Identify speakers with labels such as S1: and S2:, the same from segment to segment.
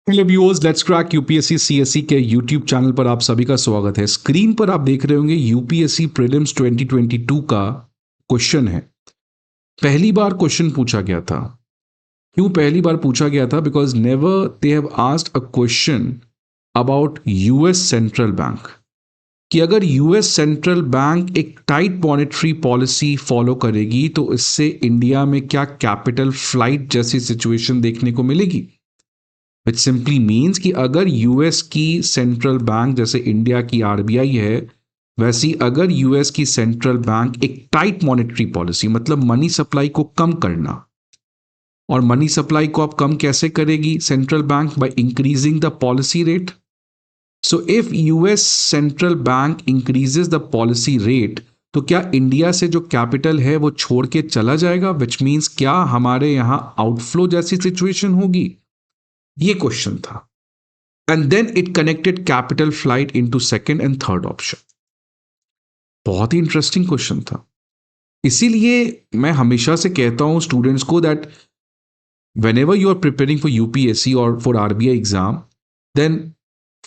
S1: Hello viewers, let's crack UPSC CSC के YouTube channel पर आप सभी का स्वागत है। स्क्रीन पर आप देख रहे होंगे यूपीएससी प्रीलिम्स 2022 का क्वेश्चन है। पहली बार क्वेश्चन पूछा गया था। क्यों पहली बार पूछा गया था? Because never they have asked a question about US central bank कि अगर यूएस सेंट्रल बैंक एक टाइट मॉनेटरी पॉलिसी फॉलो करेगी तो इससे इंडिया में क्या कैपिटल फ्लाइट जैसी सिचुएशन देखने को मिलेगी। विच सिंपली मीन्स कि अगर यूएस की सेंट्रल बैंक जैसे इंडिया की आरबीआई है, वैसी अगर यूएस की सेंट्रल बैंक एक टाइट मॉनेटरी पॉलिसी मतलब मनी सप्लाई को कम करना, और मनी सप्लाई को आप कम कैसे करेगी central bank? By increasing the policy rate. So if US central bank increases the policy rate तो क्या इंडिया से जो कैपिटल है वो छोड़ के चला जाएगा? विच मीन्स क्या हमारे यहां आउटफ्लो जैसी सिचुएशन होगी? ये क्वेश्चन था। And then it connected capital flight into second and third option. बहुत ही इंटरेस्टिंग क्वेश्चन था। इसीलिए मैं हमेशा से कहता हूं स्टूडेंट्स को that whenever you are preparing for UPSC or for RBI exam, then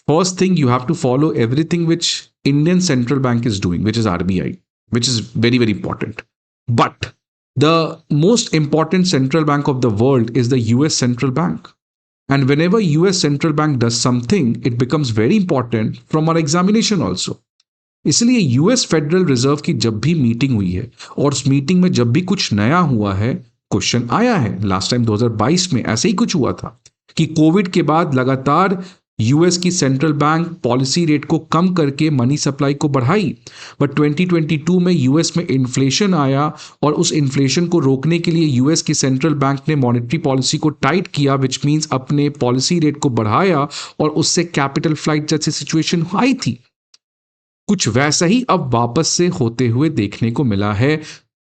S1: first thing you have to follow everything which Indian Central Bank is doing, which is RBI, which is very, very important. But the most important central bank of the world is the US Central Bank. And whenever US Central Bank does something, it becomes very important from our examination also. इसलिए US federal reserve की जब भी meeting हुई है और उस meeting में जब भी कुछ नया हुआ है, क्वेश्चन आया है। लास्ट टाइम 2022 में ऐसे ही कुछ हुआ था कि कोविड के बाद लगातार यूएस की सेंट्रल बैंक पॉलिसी रेट को कम करके मनी सप्लाई को बढ़ाई, बट 2022 में यूएस में इन्फ्लेशन आया और उस इन्फ्लेशन को रोकने के लिए यूएस की सेंट्रल बैंक ने मॉनेटरी पॉलिसी को टाइट किया, विच मीन्स अपने पॉलिसी रेट को बढ़ाया और उससे कैपिटल फ्लाइट जैसी सिचुएशन आई थी। कुछ वैसा ही अब वापस से होते हुए देखने को मिला है।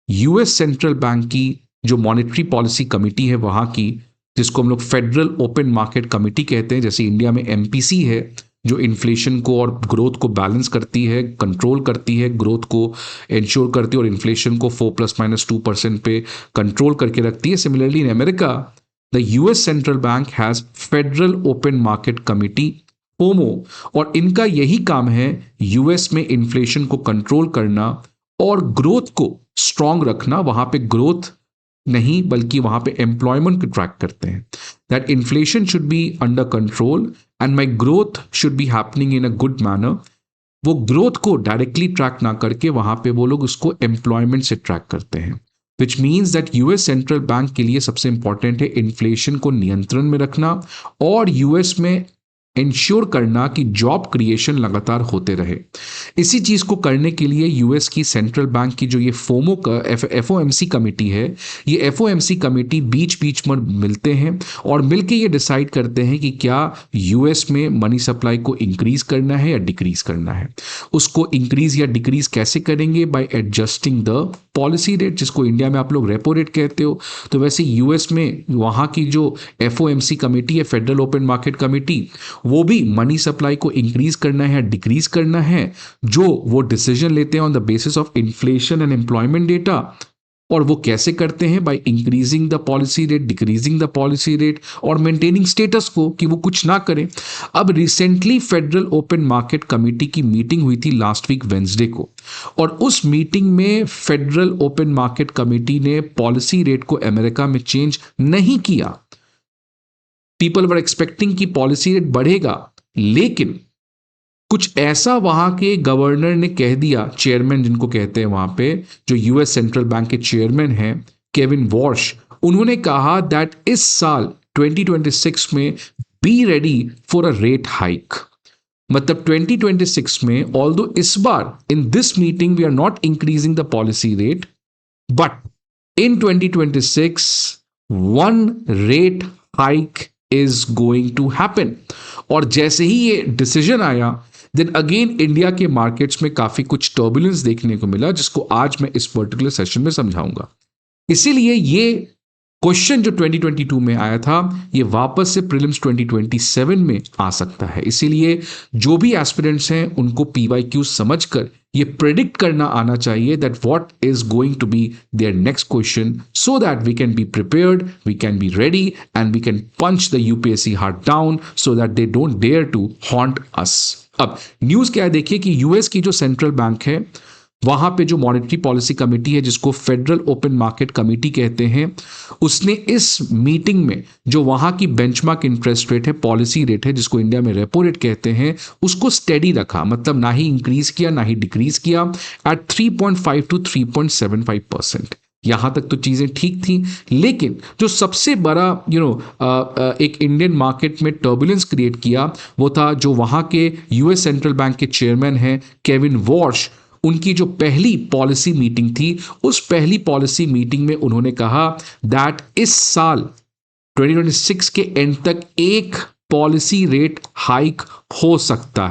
S1: यूएस सेंट्रल बैंक की जो मॉनेटरी पॉलिसी कमेटी है वहां की, जिसको हम लोग फेडरल ओपन मार्केट कमेटी कहते हैं, जैसे इंडिया में एमपीसी है जो इन्फ्लेशन को और ग्रोथ को बैलेंस करती है, कंट्रोल करती है, ग्रोथ को इंश्योर करती है और इन्फ्लेशन को 4+-2% पे कंट्रोल करके रखती है। Similarly in America the US central bank has federal open market committee FOMO, और इनका यही काम है यूएस में इन्फ्लेशन को कंट्रोल करना और ग्रोथ को स्ट्रांग रखना। वहां पे ग्रोथ नहीं बल्कि वहां पे एम्प्लॉयमेंट को ट्रैक करते हैं, that inflation should be under control and my growth should be happening in a good manner. वो ग्रोथ को डायरेक्टली ट्रैक ना करके वहां पे वो लोग उसको एम्प्लॉयमेंट से ट्रैक करते हैं, which means that US central bank के लिए सबसे इंपॉर्टेंट है इन्फ्लेशन को नियंत्रण में रखना और यूएस में इंश्योर करना कि जॉब क्रिएशन लगातार होते रहे। इसी चीज को करने के लिए यूएस की सेंट्रल बैंक की जो ये फोमो का एफओएमसी कमेटी है, ये एफओएमसी कमेटी बीच बीच में मिलते हैं और मिलके ये डिसाइड करते हैं कि क्या यूएस में मनी सप्लाई को इंक्रीज करना है या डिक्रीज करना है। उसको इंक्रीज या डिक्रीज कैसे करेंगे? Bye adjusting the policy rate, जिसको इंडिया में आप लोग रेपो रेट कहते हो। तो वैसे यूएस में वहां की जो एफओएमसी कमेटी है, फेडरल ओपन मार्केट कमेटी, वो भी मनी सप्लाई को इंक्रीज करना है या डिक्रीज करना है, जो वो डिसीजन लेते हैं on the basis of inflation and employment data. और वो कैसे करते हैं? By increasing the policy rate, decreasing the policy rate और मेंटेनिंग स्टेटस को, कि वो कुछ ना करें। अब recently federal open market committee की मीटिंग हुई थी लास्ट वीक वेंसडे को, और उस मीटिंग में फेडरल ओपन मार्केट कमेटी ने पॉलिसी रेट को अमेरिका में चेंज नहीं किया। पीपल वर एक्सपेक्टिंग कि पॉलिसी रेट बढ़ेगा, लेकिन कुछ ऐसा वहां के गवर्नर ने कह दिया, चेयरमैन जिनको कहते हैं वहां पे, जो यूएस सेंट्रल बैंक के चेयरमैन हैं केविन वॉश, उन्होंने कहा दैट इस साल 2026 में be ready for a rate hike. मतलब 2026 में, ऑल्दो इस बार in this meeting we are not increasing the policy rate, but in 2026 one rate hike is going to happen। और जैसे ही ये डिसीजन आया, देन अगेन इंडिया के मार्केट्स में काफी कुछ टर्बुलेंस देखने को मिला, जिसको आज मैं इस पर्टिकुलर सेशन में समझाऊंगा। इसीलिए ये क्वेश्चन जो 2022 में आया था, ये वापस से प्रीलिम्स 2027 में आ सकता है। इसीलिए जो भी एस्पिरेंट्स हैं उनको पीवाईक्यू समझकर ये प्रेडिक्ट करना आना चाहिए that what is going to be there next question, so that we can be prepared, we can be ready and we can punch the UPSC hard down so that they don't dare to haunt us. अब news क्या है देखिए कि US की जो central bank है वहां पे जो मॉनेटरी पॉलिसी कमेटी है जिसको फेडरल ओपन मार्केट कमेटी कहते हैं, उसने इस मीटिंग में जो वहां की बेंचमार्क इंटरेस्ट रेट है, पॉलिसी रेट है जिसको इंडिया में रेपो रेट कहते हैं, उसको स्टेडी रखा, मतलब ना ही इंक्रीज किया ना ही डिक्रीज किया, एट 3.5 to 3.75%। यहां तक तो चीजें ठीक थी, लेकिन जो सबसे बड़ा एक इंडियन मार्केट में टर्बुलेंस क्रिएट किया वो था जो वहां के यूएस सेंट्रल बैंक के चेयरमैन हैं केविन वॉर्श। उनकी जो पहली पॉलिसी मीटिंग थी, उस पहली पॉलिसी मीटिंग में उन्होंने कहा दैट इस साल 2026 के एंड तक एक पॉलिसी रेट हाइक हो सकता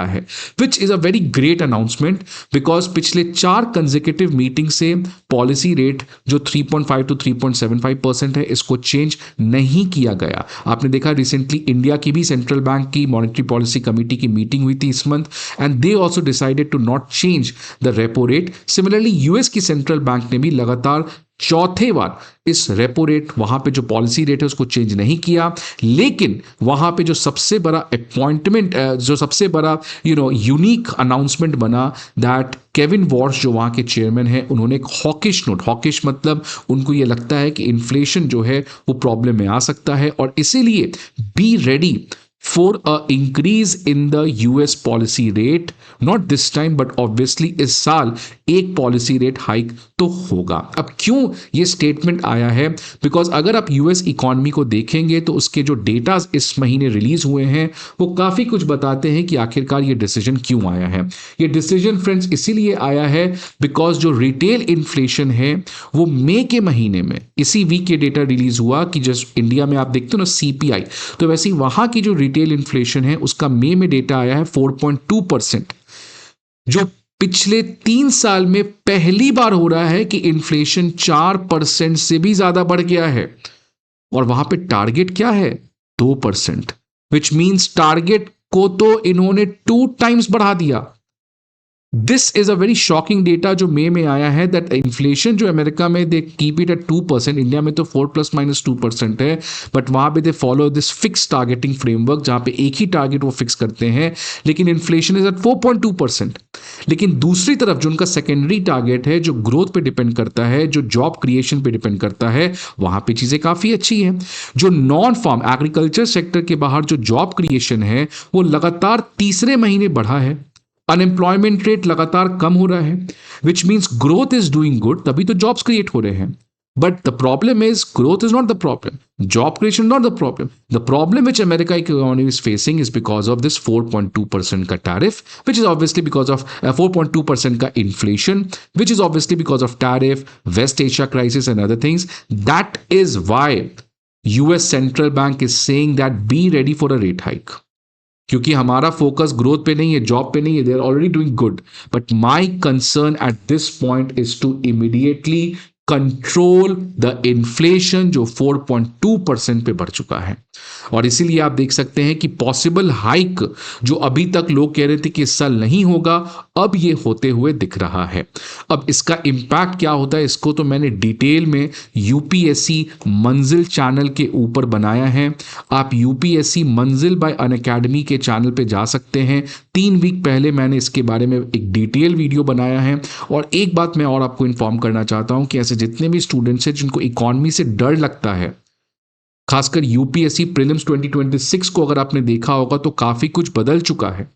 S1: है, which is a very great announcement, because पिछले 4 कंसेक्यूटिव मीटिंग से पॉलिसी रेट जो 3.5 to 3.75% है इसको चेंज नहीं किया गया। आपने देखा रिसेंटली इंडिया की भी सेंट्रल बैंक की मॉनेटरी पॉलिसी कमेटी की मीटिंग हुई थी इस month, and they also decided to not change the repo rate. Similarly US की सेंट्रल बैंक ने भी लगातार चौथे बार इस रेपो रेट, वहां पे जो पॉलिसी रेट है उसको चेंज नहीं किया, लेकिन वहां पे जो सबसे बड़ा अपॉइंटमेंट, जो सबसे बड़ा यूनिक अनाउंसमेंट बना दैट केविन वॉर्श जो वहां के चेयरमैन हैं, उन्होंने एक हॉकिश नोट, हॉकिश मतलब उनको ये लगता है कि इन्फ्लेशन जो है वो प्रॉब्लम में आ सकता है और इसीलिए be ready for a increase in the US policy rate, not this time but obviously इस साल एक पॉलिसी रेट हाइक तो होगा। अब क्यों ये स्टेटमेंट आया है, बिकॉज अगर आप यूएस इकोनॉमी को देखेंगे तो उसके जो डेटा इस महीने रिलीज हुए हैं वो काफी कुछ बताते हैं कि आखिरकार ये डिसीजन क्यों आया है। ये डिसीजन फ्रेंड्स इसीलिए आया है बिकॉज जो रिटेल इन्फ्लेशन है वो मई के महीने में इसी वीक के डेटा रिलीज हुआ कि जस्ट इंडिया में आप देखते हो ना सीपीआई, तो वैसे ही वहां की जो रिटेल इन्फ्लेशन है उसका मई में डेटा आया है 4.2%, जो पिछले 3 साल में पहली बार हो रहा है कि इन्फ्लेशन 4% से भी ज्यादा बढ़ गया है। और वहां पे टारगेट क्या है 2%, विच मीन्स टारगेट को तो इन्होंने 2 times बढ़ा दिया। This is a very shocking data जो मई में आया है दैट इन्फ्लेशन जो अमेरिका में they keep it at 2%, India में तो 4 ± 2% है, बट वहां पे they follow this fix targeting framework जहां पे एक ही टारगेट वो फिक्स करते हैं, लेकिन इन्फ्लेशन इज एट 4.2%। लेकिन दूसरी तरफ जो उनका सेकेंडरी टारगेट है जो ग्रोथ पे डिपेंड करता है, जो जॉब क्रिएशन पे डिपेंड करता है, वहां पे चीजें काफी अच्छी है। जो नॉन फार्म एग्रीकल्चर सेक्टर के बाहर जो जॉब क्रिएशन है वो लगातार तीसरे महीने बढ़ा है, अनएम्प्लॉयमेंट रेट लगातार कम हो रहा है, which means growth is doing good, तभी तो जॉब्स क्रिएट हो रहे हैं। But the problem is growth is not the problem, job creation not the problem. The problem which America economy is facing is because of this 4.2% का tariff, which is obviously because of 4.2% का inflation, which is obviously because of tariff, West Asia crisis and other things. That is why US central bank is saying that B ready for a rate hike, क्योंकि हमारा focus growth पे नहीं है, job पे नहीं है, they are already doing good, but my concern at this point is to immediately control the inflation जो 4.2% पे बढ़ चुका है। और इसीलिए आप देख सकते हैं कि पॉसिबल हाइक जो अभी तक लोग कह रहे थे कि इस साल नहीं होगा, अब ये होते हुए दिख रहा है। अब इसका इंपैक्ट क्या होता है इसको तो मैंने डिटेल में यूपीएससी मंजिल चैनल के ऊपर बनाया है। आप यूपीएससी मंजिल बाय अनअकैडमी के चैनल पे जा सकते हैं। 3 वीक पहले मैंने इसके बारे में एक डिटेल वीडियो बनाया है। और एक बात मैं और आपको इन्फॉर्म करना चाहता हूं कि ऐसे जितने भी स्टूडेंट्स हैं जिनको इकोनॉमी से डर लगता है, खासकर यूपीएससी प्रीलिम्स 2026 को अगर आपने देखा होगा तो काफी कुछ बदल चुका है।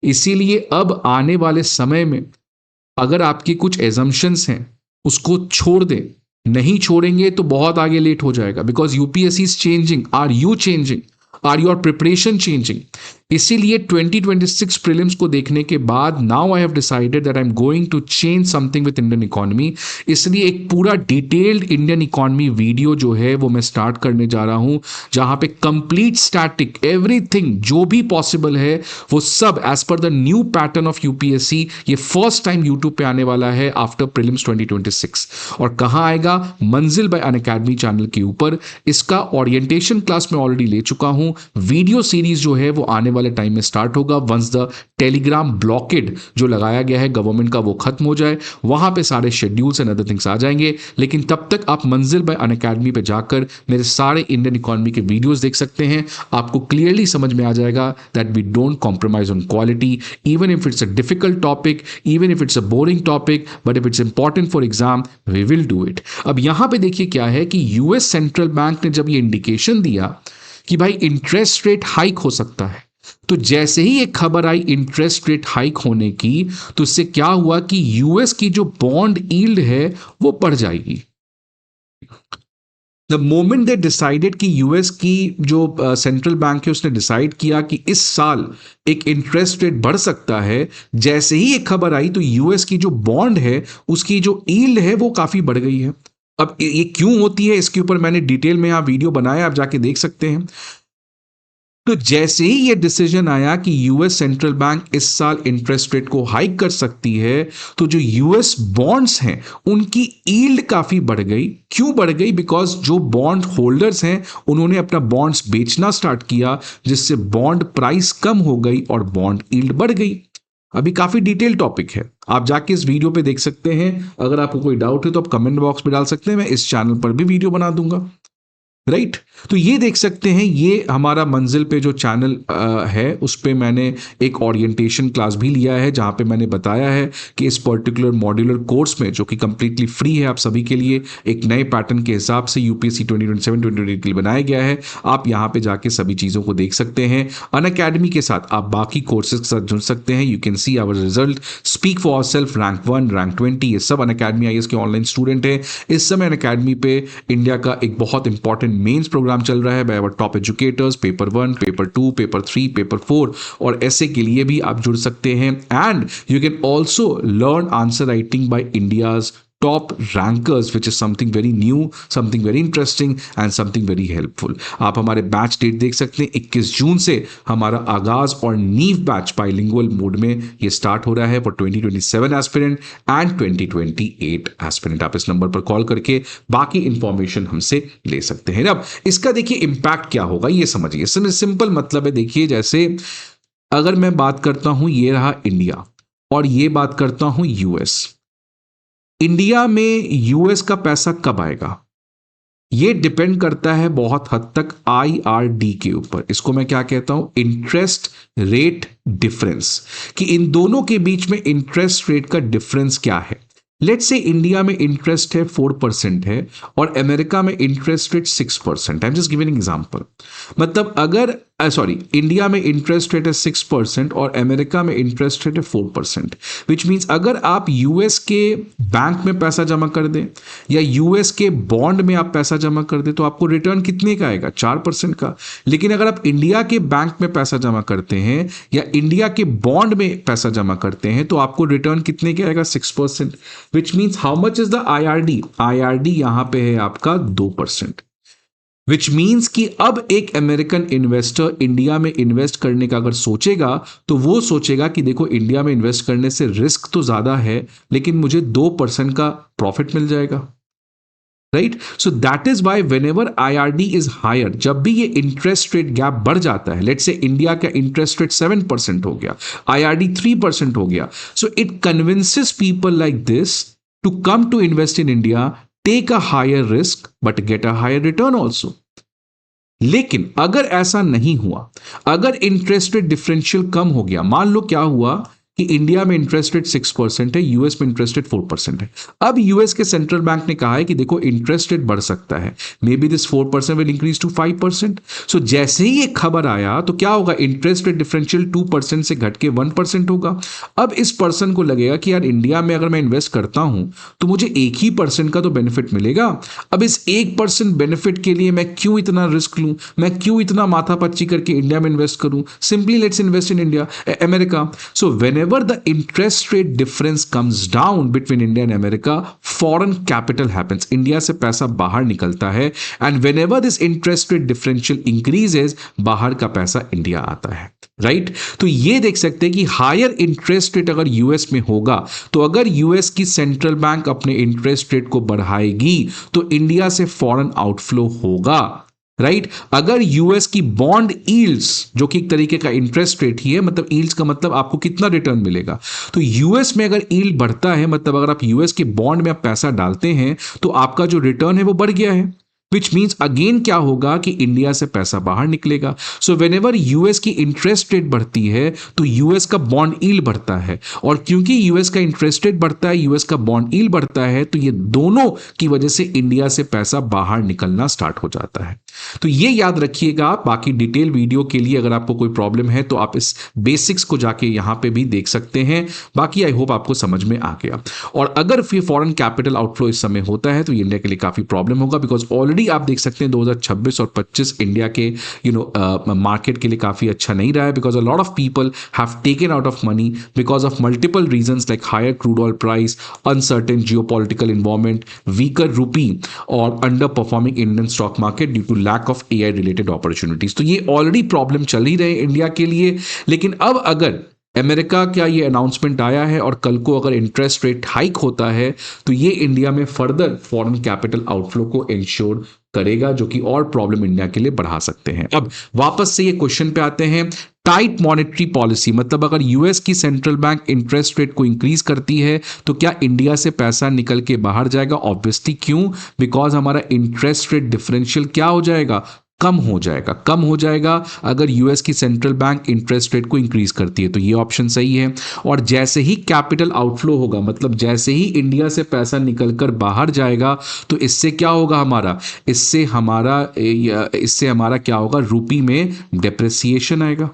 S1: इसीलिए अब आने वाले समय में अगर आपकी कुछ एजम्पशंस हैं उसको छोड़ दें, नहीं छोड़ेंगे तो बहुत आगे लेट हो जाएगा, because UPSC is changing. Are you changing? Are your preparation changing? इसीलिए 2026 प्रीलिम्स को देखने के बाद now I have decided that I am going to change something with Indian economy. इसलिए एक पूरा डिटेल्ड इंडियन इकोनॉमी वीडियो जो है वो मैं स्टार्ट करने जा रहा हूं, जहां पे कंप्लीट स्टैटिक एवरीथिंग जो भी पॉसिबल है वो सब as per the new pattern of UPSC ये फर्स्ट टाइम यूट्यूब पे आने वाला है आफ्टर प्रीलिम्स 2026। और कहां आएगा? मंजिल बाय अनअकैडमी चैनल के ऊपर। इसका ओरिएंटेशन क्लास में ऑलरेडी ले चुका हूं। वीडियो सीरीज जो है वो आने वाले वाले टाइम में स्टार्ट होगा वंस द टेलीग्राम ब्लॉकेड जो लगाया गया है गवर्नमेंट का वो खत्म हो जाए, वहां पे सारे शेड्यूल्स एंड अदर थिंग्स आ जाएंगे। लेकिन तब तक आप मंजिल बाय अनअकैडमी पे जाकर मेरे सारे इंडियन इकोनॉमी के वीडियोस देख सकते हैं। आपको क्लियरली समझ में आ जाएगा that we don't compromise on quality, even if it's a difficult topic, even if it's a boring topic, but if it's important for exam we will do it. अब यहां पे देखिए क्या है कि यूएस सेंट्रल बैंक ने जब ये इंडिकेशन दिया कि भाई इंटरेस्ट रेट हाइक हो सकता है, तो जैसे ही एक खबर आई इंटरेस्ट रेट हाइक होने की, तो इससे क्या हुआ कि यूएस की जो बॉन्ड यील्ड है वो बढ़ जाएगी। द मोमेंट दे डिसाइडेड कि यूएस की जो सेंट्रल बैंक है उसने डिसाइड किया कि इस साल एक इंटरेस्ट रेट बढ़ सकता है, जैसे ही एक खबर आई तो यूएस की जो बॉन्ड है उसकी जो यील्ड है वो काफी बढ़ गई है। अब ये क्यों होती है इसके ऊपर मैंने डिटेल में यहां वीडियो बनाया, आप जाके देख सकते हैं। तो जैसे ही ये डिसीजन आया कि यूएस सेंट्रल बैंक इस साल इंटरेस्ट रेट को हाइक कर सकती है, तो जो यूएस बॉन्ड्स हैं उनकी यील्ड काफी बढ़ गई। क्यों बढ़ गई? बिकॉज जो बॉन्ड होल्डर्स हैं उन्होंने अपना बॉन्ड्स बेचना स्टार्ट किया, जिससे बॉन्ड प्राइस कम हो गई और बॉन्ड यील्ड बढ़ गई। अभी काफी डिटेल टॉपिक है, आप जाके इस वीडियो पे देख सकते हैं। अगर आपको कोई डाउट है तो आप कमेंट बॉक्स में डाल सकते हैं, मैं इस चैनल पर भी वीडियो बना दूंगा। राइट तो ये देख सकते हैं, ये हमारा मंजिल पे जो चैनल है उस पे मैंने एक ओरिएंटेशन क्लास भी लिया है, जहाँ पे मैंने बताया है कि इस पर्टिकुलर मॉड्यूलर कोर्स में, जो कि कंप्लीटली फ्री है आप सभी के लिए, एक नए पैटर्न के हिसाब से यूपीएससी 2027-2028 के लिए बनाया गया है। आप यहाँ पे जाके सभी चीज़ों को देख सकते हैं। अनअकैडमी के साथ आप बाकी कोर्सेज के साथ जुड़ सकते हैं। You can see our result, speak for our self, rank 1, rank 20, ये सब अनअकैडमी आईएएस के ऑनलाइन स्टूडेंट है। इस समय अनअकैडमी पे इंडिया का एक बहुत इंपॉर्टेंट मेंस प्रोग्राम चल रहा है by our top educators, paper 1, paper 2, paper 3, paper 4 और ऐसे के लिए भी आप जुड़ सकते हैं। And you can also learn answer writing by India's top rankers, which is something very new, something very interesting and something very helpful. आप हमारे बैच डेट देख सकते हैं, 21 जून से हमारा आगाज और नीव बैच बाइलिंगुअल मोड में ये स्टार्ट हो रहा है फॉर 2027 एस्पिरेंट एंड 2028 एस्पिरेंट। आप इस नंबर पर कॉल करके बाकी इंफॉर्मेशन हमसे ले सकते हैं। अब इसका देखिए इंपैक्ट क्या होगा ये समझिए। सिंपल मतलब है, देखिए जैसे अगर मैं बात करता हूं, ये रहा इंडिया और ये बात करता हूं यूएस। इंडिया में यूएस का पैसा कब आएगा ये डिपेंड करता है बहुत हद तक आईआरडी के ऊपर। इसको मैं क्या कहता हूं? इंटरेस्ट रेट डिफरेंस, कि इन दोनों के बीच में इंटरेस्ट रेट का डिफरेंस क्या है। लेट्स से इंडिया में इंटरेस्ट है 4% है और अमेरिका में interest rate 6%। I am just giving an example. मतलब अगर इंडिया में इंटरेस्ट रेट है 6% और अमेरिका में इंटरेस्ट रेट है 4%, विच मीन्स अगर आप यूएस के बैंक में पैसा जमा कर दें या यूएस के बॉन्ड में आप पैसा जमा कर दें तो आपको रिटर्न कितने का आएगा? 4% का। लेकिन अगर आप इंडिया के बैंक में पैसा जमा करते हैं या इंडिया के बॉन्ड में पैसा जमा करते हैं तो आपको रिटर्न कितने का आएगा? 6%। Which means how much is the IRD? IRD यहां पे है आपका 2%। विच मीन्स कि अब एक अमेरिकन इन्वेस्टर इंडिया में इन्वेस्ट करने का अगर सोचेगा तो वो सोचेगा कि देखो इंडिया में इन्वेस्ट करने से रिस्क तो ज्यादा है लेकिन मुझे 2% का प्रॉफिट मिल जाएगा। Right, so that is why whenever IRD is higher, जब भी ये इंटरेस्ट रेट गैप बढ़ जाता है, लेट्स से इंडिया का इंटरेस्ट रेट 7% हो गया, आईआरडी 3% हो गया, so it convinces people like this to come to invest in India, take a higher risk but get a higher return also। लेकिन अगर ऐसा नहीं हुआ, अगर इंटरेस्ट रेट डिफरेंशियल कम हो गया, मान लो क्या हुआ कि इंडिया में इंटरेस्ट रेट 6% है, यूएस में इंटरेस्ट रेट 4% है। अब यूएस के सेंट्रल बैंक ने कहा है कि देखो इंटरेस्ट रेट बढ़ सकता है, maybe this 4% will increase to 5%। So जैसे ही एक खबर आया तो क्या होगा? इंटरेस्ट रेट डिफरेंशियल 2% से घट के 1% होगा। अब इस पर्सन को लगेगा कि यार इंडिया में अगर मैं इन्वेस्ट करता हूं तो मुझे 1% का तो बेनिफिट मिलेगा। अब इस 1% बेनिफिट के लिए मैं क्यों इतना रिस्क लूं, मैं क्यों इतना माथापच्ची करके इंडिया में इन्वेस्ट करूं? Simply let's invest in India, America. So whenever the interest rate difference comes down between India and America, foreign capital happens, India से पैसा बाहर निकलता है, and whenever this interest rate differential increases, बाहर का पैसा इंडिया आता है। राइट तो ये देख सकते हैं कि हायर इंटरेस्ट रेट अगर यूएस में होगा तो अगर यूएस की सेंट्रल बैंक अपने इंटरेस्ट रेट को बढ़ाएगी तो इंडिया से फॉरेन आउटफ्लो होगा। राइट। अगर यूएस की बॉन्ड यील्ड्स, जो कि एक तरीके का इंटरेस्ट रेट ही है, मतलब यील्ड्स का मतलब आपको कितना रिटर्न मिलेगा, तो यूएस में अगर यील्ड बढ़ता है, मतलब अगर आप यूएस के बॉन्ड में आप पैसा डालते हैं तो आपका जो रिटर्न है वो बढ़ गया है, विच मीन्स अगेन क्या होगा कि इंडिया से पैसा बाहर निकलेगा। सो वेन एवर यूएस की इंटरेस्ट रेट बढ़ती है तो यूएस का बॉन्ड यील्ड बढ़ता है, और क्योंकि यूएस का इंटरेस्ट रेट बढ़ता है, यूएस का बॉन्ड यील्ड बढ़ता है, तो ये दोनों की वजह से इंडिया से पैसा बाहर निकलना स्टार्ट हो जाता है। तो ये याद रखिएगा। बाकी डिटेल वीडियो के लिए अगर आपको कोई प्रॉब्लम है तो आप इस बेसिक्स को जाके यहां पे भी देख सकते हैं। बाकी आई होप आपको समझ में आ गया। और अगर फिर फॉरेन कैपिटल आउटफ्लो इस समय होता है तो इंडिया के लिए काफी प्रॉब्लम होगा, बिकॉज ऑलरेडी आप देख सकते हैं 2026 और 25 इंडिया के मार्केट के लिए काफी अच्छा नहीं रहा है, because a lot of people have taken out of money because of multiple reasons like higher crude oil price, uncertain geopolitical environment, weaker rupee और underperforming Indian stock market due to lack of AI related opportunities. तो ये already problem चल ही रहे India के लिए। लेकिन अब अगर अमेरिका का ये अनाउंसमेंट आया है और कल को अगर इंटरेस्ट रेट हाइक होता है तो ये इंडिया में फर्दर फॉरेन कैपिटल आउटफ्लो को इंश्योर करेगा, जो कि और प्रॉब्लम इंडिया के लिए बढ़ा सकते हैं। अब वापस से ये क्वेश्चन पे आते हैं। टाइट मॉनेटरी पॉलिसी मतलब अगर यूएस की सेंट्रल बैंक इंटरेस्ट रेट को इंक्रीज करती है तो क्या इंडिया से पैसा निकल के बाहर जाएगा? ऑब्वियसली। क्यों? बिकॉज हमारा इंटरेस्ट रेट डिफरेंशियल क्या हो जाएगा? कम हो जाएगा। कम हो जाएगा अगर यूएस की सेंट्रल बैंक इंटरेस्ट रेट को इंक्रीज करती है, तो ये ऑप्शन सही है। और जैसे ही कैपिटल आउटफ्लो होगा, मतलब जैसे ही इंडिया से पैसा निकलकर बाहर जाएगा, तो इससे क्या होगा? इससे हमारा क्या होगा? रूपी में डेप्रिसिएशन आएगा।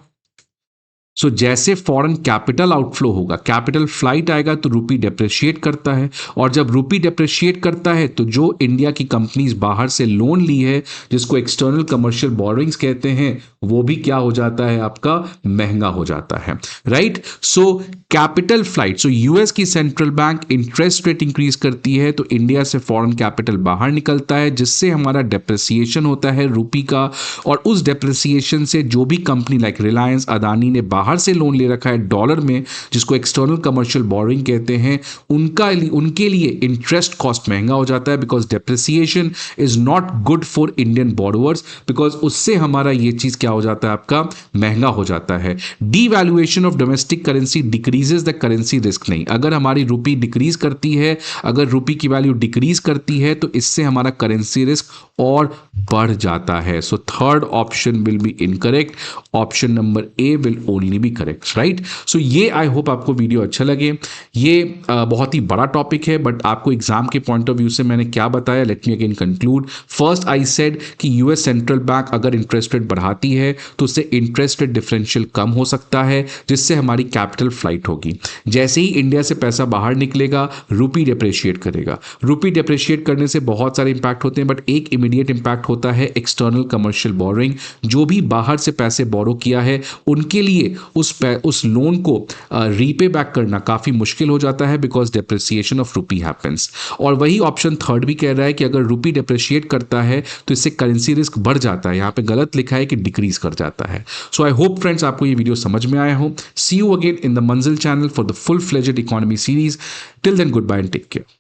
S1: सो जैसे फॉरेन कैपिटल आउटफ्लो होगा, कैपिटल फ्लाइट आएगा, तो रूपी डेप्रिशिएट करता है, और जब रूपी डेप्रिशिएट करता है तो जो इंडिया की कंपनीज बाहर से लोन ली है, जिसको एक्सटर्नल कमर्शियल बोरिंग्स कहते हैं, वो भी क्या हो जाता है? आपका महंगा हो जाता है, right. So capital flight, so US की central bank interest rate increase करती है तो इंडिया से फॉरेन कैपिटल बाहर निकलता है, जिससे हमारा डेप्रिसिएशन होता है रूपी का, और उस डेप्रिसिएशन से जो भी कंपनी लाइक रिलायंस, अदानी ने बाहर से लोन ले रखा है डॉलर में, जिसको एक्सटर्नल कमर्शियल बोरिंग कहते हैं, उनके लिए इंटरेस्ट कॉस्ट महंगा हो जाता है, because depreciation is not good for Indian borrowers, because उससे हमारा ये चीज क्या हो जाता है? आपका महंगा हो जाता है। Devaluation of domestic currency decreases the currency risk. नहीं, अगर हमारी रूपी डिक्रीज करती है, अगर रूपी की वैल्यू डिक्रीज करती है, तो इससे हमारा करेंसी रिस्क और बढ़ जाता है। So third option will be incorrect, option number A will only be correct, right. So ये आई होप आपको वीडियो अच्छा लगे। ये बहुत ही बड़ा टॉपिक है, बट आपको एग्जाम के पॉइंट ऑफ व्यू से मैंने क्या बताया, let me again conclude. First I said कि यूएस सेंट्रल बैंक अगर इंटरेस्ट रेट बढ़ाती है तो उससे इंटरेस्ट रेट डिफरेंशियल कम हो सकता है, जिससे हमारी कैपिटल फ्लाइट होगी। जैसे ही इंडिया से पैसा बाहर निकलेगा, रूपी डेप्रिशिएट करेगा। रूपी डेप्रिशिएट करने से बहुत सारे इंपैक्ट होते हैं, बट एक इमीडिएट इंपैक्ट होता है एक्सटर्नल कमर्शियल बोरिंग। जो भी बाहर से पैसे बोरो किया है, उनके लिए उस लोन को रीपे बैक करना काफी मुश्किल हो जाता है, बिकॉज डेप्रिसिएशन ऑफ रूपी हैपेंस। और वही ऑप्शन थर्ड भी कह रहा है कि अगर रूपी डेप्रिशिएट करता है तो इससे करेंसी रिस्क बढ़ जाता है। यहां पे गलत लिखा है कि डिक्रीज कर जाता है। सो आई होप फ्रेंड्स आपको ये वीडियो समझ में आया हो। See you again in the Manzil channel for the full fledged economy series. Till then goodbye and take care.